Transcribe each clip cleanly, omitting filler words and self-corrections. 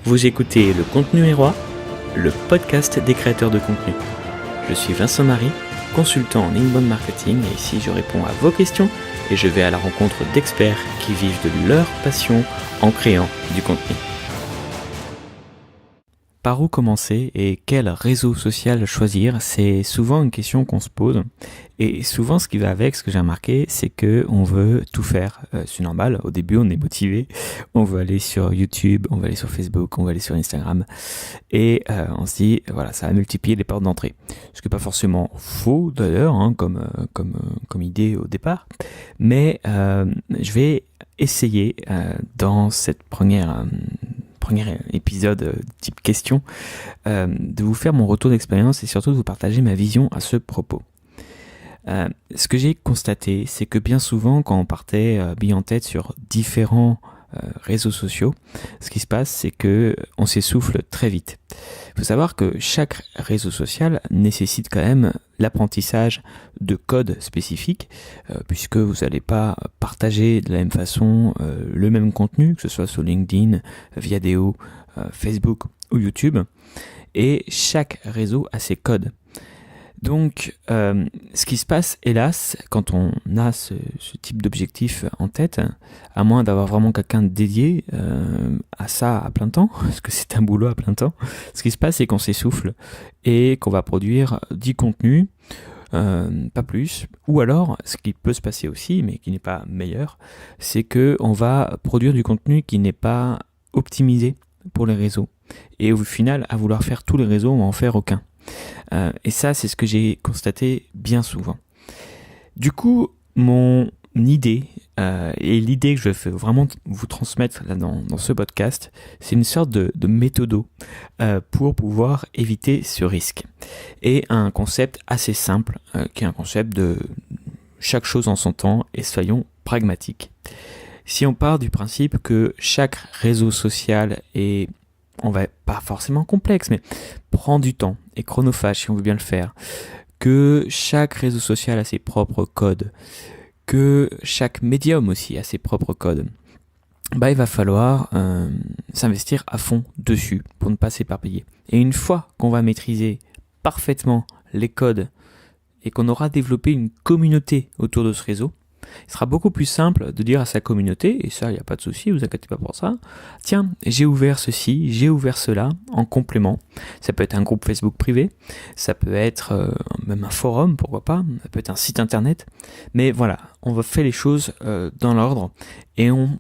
Vous écoutez Le Contenu est Roi, le podcast des créateurs de contenu. Je suis Vincent Marie, consultant en inbound marketing, et ici je réponds à vos questions et je vais à la rencontre d'experts qui vivent de leur passion en créant du contenu. Par où commencer et quel réseau social choisir? C'est souvent une question qu'on se pose. Et souvent, ce qui va avec, ce que j'ai remarqué, c'est que on veut tout faire. C'est normal. Au début, on est motivé. On veut aller sur YouTube, on veut aller sur Facebook, on veut aller sur Instagram. Et on se dit, voilà, ça va multiplier les portes d'entrée. Ce qui n'est pas forcément faux, d'ailleurs, comme idée au départ. Mais je vais essayer dans cette premier épisode type question, de vous faire mon retour d'expérience et surtout de vous partager ma vision à ce propos. Ce que j'ai constaté, c'est que bien souvent, quand on partait bille en tête sur différents réseaux sociaux, ce qui se passe, c'est que on s'essouffle très vite. Il faut savoir que chaque réseau social nécessite quand même l'apprentissage de codes spécifiques, puisque vous n'allez pas partager de la même façon le même contenu, que ce soit sur LinkedIn, Viadeo, Facebook ou YouTube, et chaque réseau a ses codes. Donc, ce qui se passe, hélas, quand on a ce type d'objectif en tête, à moins d'avoir vraiment quelqu'un dédié à ça à plein temps, parce que c'est un boulot à plein temps, ce qui se passe, c'est qu'on s'essouffle et qu'on va produire 10 contenus, pas plus. Ou alors, ce qui peut se passer aussi, mais qui n'est pas meilleur, c'est qu'on va produire du contenu qui n'est pas optimisé pour les réseaux. Et au final, à vouloir faire tous les réseaux, on va en faire aucun. Et ça, c'est ce que j'ai constaté bien souvent. Du coup, mon idée, et l'idée que je veux vraiment vous transmettre là dans ce podcast, c'est une sorte de méthodo pour pouvoir éviter ce risque. Et un concept assez simple, qui est un concept de chaque chose en son temps, et soyons pragmatiques. Si on part du principe que chaque réseau social est, on va pas forcément complexe, mais prend du temps et chronophage si on veut bien le faire, que chaque réseau social a ses propres codes, que chaque médium aussi a ses propres codes, il va falloir s'investir à fond dessus pour ne pas s'éparpiller. Et une fois qu'on va maîtriser parfaitement les codes et qu'on aura développé une communauté autour de ce réseau, il sera beaucoup plus simple de dire à sa communauté, et ça, il n'y a pas de souci, vous inquiétez pas pour ça, tiens, j'ai ouvert ceci, j'ai ouvert cela, en complément. Ça peut être un groupe Facebook privé, ça peut être même un forum, pourquoi pas, ça peut être un site internet, mais voilà, on va faire les choses dans l'ordre, et on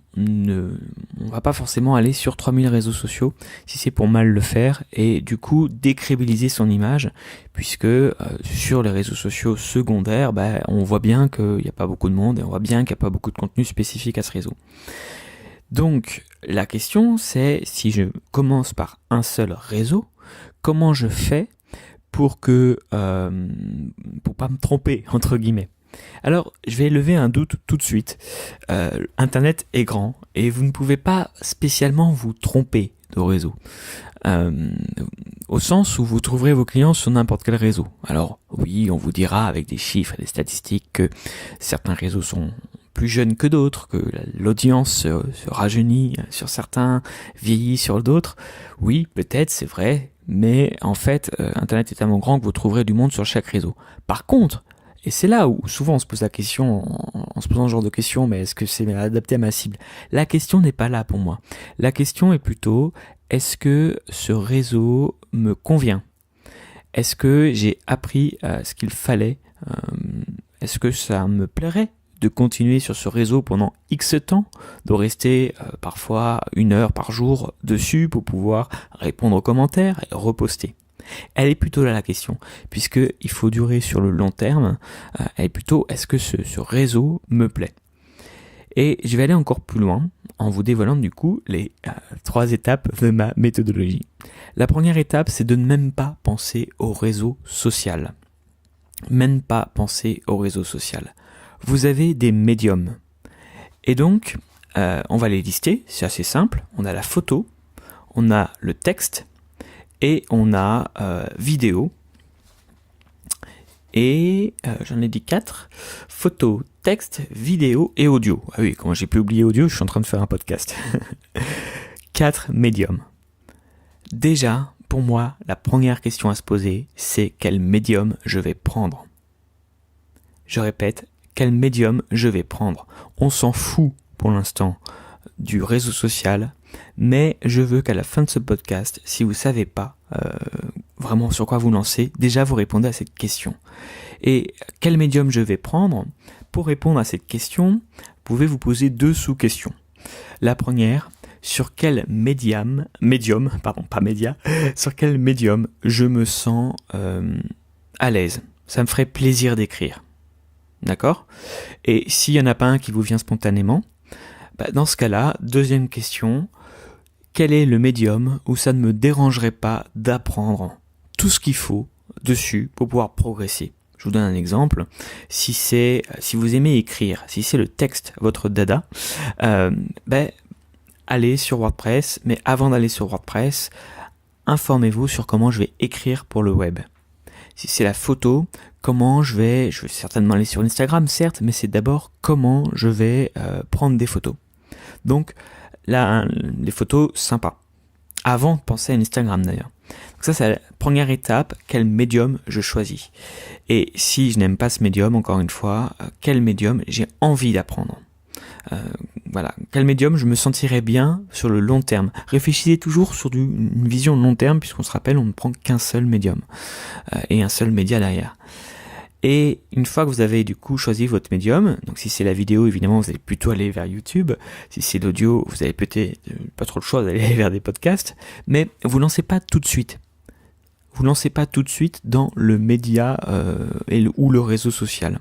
va pas forcément aller sur 3000 réseaux sociaux si c'est pour mal le faire, et du coup décrédibiliser son image, puisque sur les réseaux sociaux secondaires, on voit bien qu'il n'y a pas beaucoup de monde, et on voit bien qu'il n'y a pas beaucoup de contenu spécifique à ce réseau. Donc la question, c'est, si je commence par un seul réseau, comment je fais pour pas me tromper, entre guillemets? Alors, je vais lever un doute tout de suite. Internet est grand et vous ne pouvez pas spécialement vous tromper de réseau. Au sens où vous trouverez vos clients sur n'importe quel réseau. Alors, oui, on vous dira avec des chiffres et des statistiques que certains réseaux sont plus jeunes que d'autres, que l'audience se rajeunit sur certains, vieillit sur d'autres. Oui, peut-être, c'est vrai, mais en fait, Internet est tellement grand que vous trouverez du monde sur chaque réseau. Par contre, et c'est là où souvent on se pose la question, en se posant ce genre de questions, mais est-ce que c'est adapté à ma cible? La question n'est pas là pour moi. La question est plutôt, est-ce que ce réseau me convient? Est-ce que j'ai appris ce qu'il fallait? Est-ce que ça me plairait de continuer sur ce réseau pendant X temps, de rester parfois 1 heure par jour dessus pour pouvoir répondre aux commentaires et reposter? Elle est plutôt là la question, puisqu'il faut durer sur le long terme. Elle est plutôt, est-ce que ce réseau me plaît? Et je vais aller encore plus loin en vous dévoilant du coup les 3 étapes de ma méthodologie. La première étape, c'est de ne même pas penser au réseau social. Même pas penser au réseau social. Vous avez des médiums. Et donc, on va les lister, c'est assez simple. On a la photo, on a le texte, et on a vidéo, et j'en ai dit 4, photo, texte, vidéo et audio. Ah oui, comment j'ai pu oublier audio, je suis en train de faire un podcast. 4 médiums. Déjà, pour moi, la première question à se poser, c'est quel médium je vais prendre. Je répète, quel médium je vais prendre. On s'en fout pour l'instant du réseau social, mais je veux qu'à la fin de ce podcast, si vous ne savez pas vraiment sur quoi vous lancer, déjà vous répondez à cette question. Et quel médium je vais prendre? Pour répondre à cette question, vous pouvez vous poser 2 sous-questions. La première, sur quel sur quel médium je me sens à l'aise. Ça me ferait plaisir d'écrire. D'accord? Et s'il n'y en a pas un qui vous vient spontanément, dans ce cas-là, deuxième question, quel est le médium où ça ne me dérangerait pas d'apprendre tout ce qu'il faut dessus pour pouvoir progresser? Je vous donne un exemple. Si vous aimez écrire, si c'est le texte votre dada, allez sur WordPress, mais avant d'aller sur WordPress, informez-vous sur comment je vais écrire pour le web. Si c'est la photo, je vais certainement aller sur Instagram, certes, mais c'est d'abord comment je vais prendre des photos. Donc là, les photos sympas. Avant de penser à Instagram d'ailleurs. Donc ça, c'est la première étape, quel médium je choisis. Et si je n'aime pas ce médium, encore une fois, quel médium j'ai envie d'apprendre. Quel médium je me sentirais bien sur le long terme. Réfléchissez toujours sur une vision long terme, puisqu'on se rappelle, on ne prend qu'un seul médium et un seul média derrière. Et une fois que vous avez du coup choisi votre médium, donc si c'est la vidéo, évidemment, vous allez plutôt aller vers YouTube. Si c'est l'audio, vous avez peut-être pas trop le choix d'aller vers des podcasts. Mais vous lancez pas tout de suite. Vous lancez pas tout de suite dans le média ou le réseau social.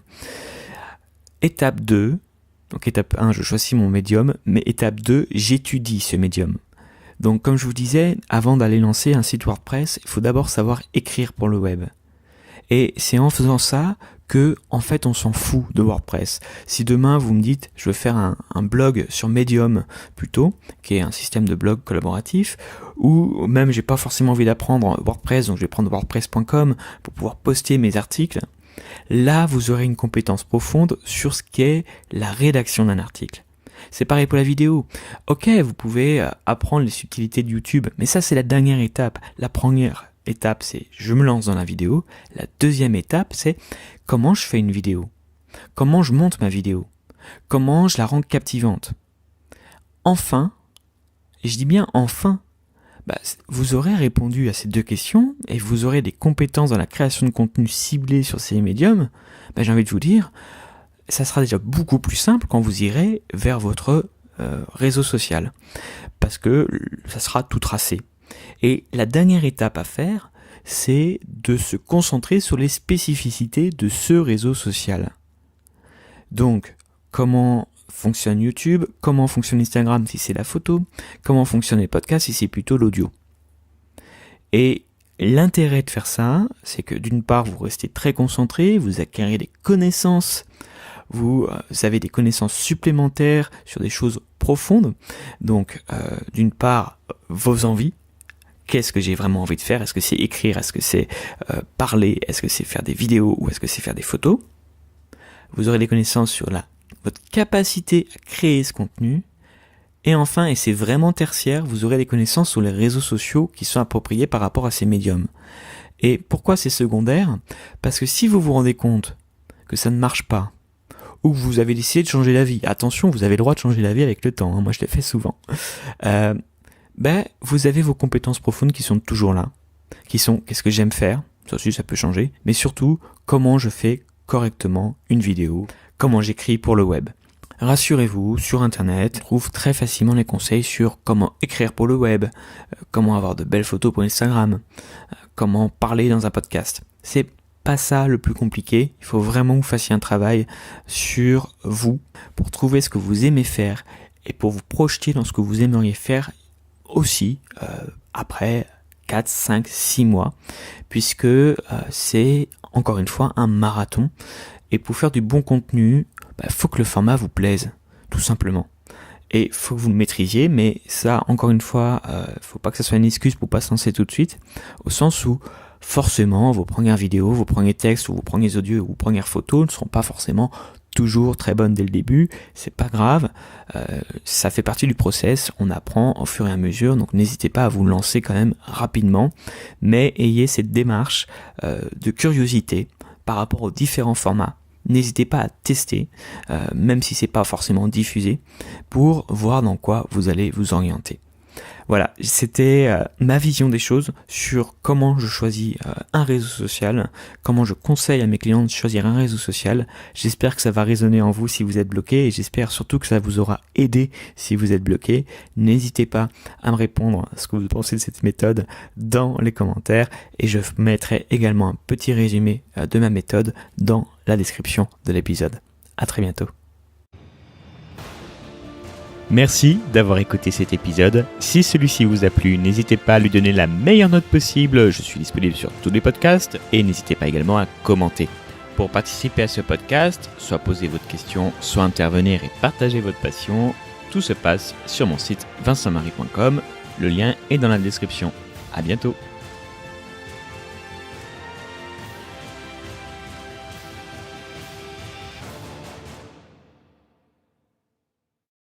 Étape 2, donc étape 1, je choisis mon médium, mais étape 2, j'étudie ce médium. Donc comme je vous disais, avant d'aller lancer un site WordPress, il faut d'abord savoir écrire pour le web. Et c'est en faisant ça que, en fait, on s'en fout de WordPress. Si demain vous me dites, je veux faire un blog sur Medium plutôt, qui est un système de blog collaboratif, ou même j'ai pas forcément envie d'apprendre WordPress, donc je vais prendre WordPress.com pour pouvoir poster mes articles. Là, vous aurez une compétence profonde sur ce qu'est la rédaction d'un article. C'est pareil pour la vidéo. Ok, vous pouvez apprendre les subtilités de YouTube, mais ça c'est la dernière étape. La première étape, c'est je me lance dans la vidéo. La deuxième étape, c'est comment je fais une vidéo. Comment je monte ma vidéo. Comment je la rends captivante. Enfin, et je dis bien enfin, vous aurez répondu à ces 2 questions et vous aurez des compétences dans la création de contenu ciblé sur ces médiums. J'ai envie de vous dire, ça sera déjà beaucoup plus simple quand vous irez vers votre réseau social. Parce que ça sera tout tracé. Et la dernière étape à faire, c'est de se concentrer sur les spécificités de ce réseau social. Donc, comment fonctionne YouTube, comment fonctionne Instagram si c'est la photo, comment fonctionnent les podcasts si c'est plutôt l'audio. Et l'intérêt de faire ça, c'est que d'une part, vous restez très concentré, vous acquérez des connaissances, vous avez des connaissances supplémentaires sur des choses profondes. Donc, d'une part, vos envies. Qu'est-ce que j'ai vraiment envie de faire? Est-ce que c'est écrire? Est-ce que c'est parler? Est-ce que c'est faire des vidéos? Ou est-ce que c'est faire des photos? Vous aurez des connaissances sur votre capacité à créer ce contenu. Et enfin, et c'est vraiment tertiaire, vous aurez des connaissances sur les réseaux sociaux qui sont appropriés par rapport à ces médiums. Et pourquoi c'est secondaire? Parce que si vous vous rendez compte que ça ne marche pas, ou que vous avez décidé de changer d'avis, attention, vous avez le droit de changer d'avis avec le temps, moi je l'ai fait souvent, vous avez vos compétences profondes qui sont toujours là, qui sont qu'est-ce que j'aime faire, ça aussi ça peut changer, mais surtout comment je fais correctement une vidéo, comment j'écris pour le web. Rassurez-vous, sur internet, on trouve très facilement les conseils sur comment écrire pour le web, comment avoir de belles photos pour Instagram, comment parler dans un podcast. C'est pas ça le plus compliqué, il faut vraiment que vous fassiez un travail sur vous pour trouver ce que vous aimez faire et pour vous projeter dans ce que vous aimeriez faire aussi après 4, 5, 6 mois, puisque c'est encore une fois un marathon. Et pour faire du bon contenu, faut que le format vous plaise, tout simplement. Et faut que vous le maîtrisiez, mais ça, encore une fois, faut pas que ça soit une excuse pour pas se lancer tout de suite, au sens où forcément vos premières vidéos, vos premiers textes ou vos premiers audios ou vos premières photos ne seront pas forcément toujours très bonne dès le début, c'est pas grave, ça fait partie du process, on apprend au fur et à mesure, donc n'hésitez pas à vous lancer quand même rapidement, mais ayez cette démarche de curiosité par rapport aux différents formats. N'hésitez pas à tester, même si c'est pas forcément diffusé, pour voir dans quoi vous allez vous orienter. Voilà, c'était ma vision des choses sur comment je choisis un réseau social, comment je conseille à mes clients de choisir un réseau social. J'espère que ça va résonner en vous si vous êtes bloqué et j'espère surtout que ça vous aura aidé si vous êtes bloqué. N'hésitez pas à me répondre ce que vous pensez de cette méthode dans les commentaires et je mettrai également un petit résumé de ma méthode dans la description de l'épisode. À très bientôt. Merci d'avoir écouté cet épisode. Si celui-ci vous a plu, n'hésitez pas à lui donner la meilleure note possible. Je suis disponible sur tous les podcasts et n'hésitez pas également à commenter. Pour participer à ce podcast, soit poser votre question, soit intervenir et partager votre passion, tout se passe sur mon site vincentmarie.com. Le lien est dans la description. À bientôt.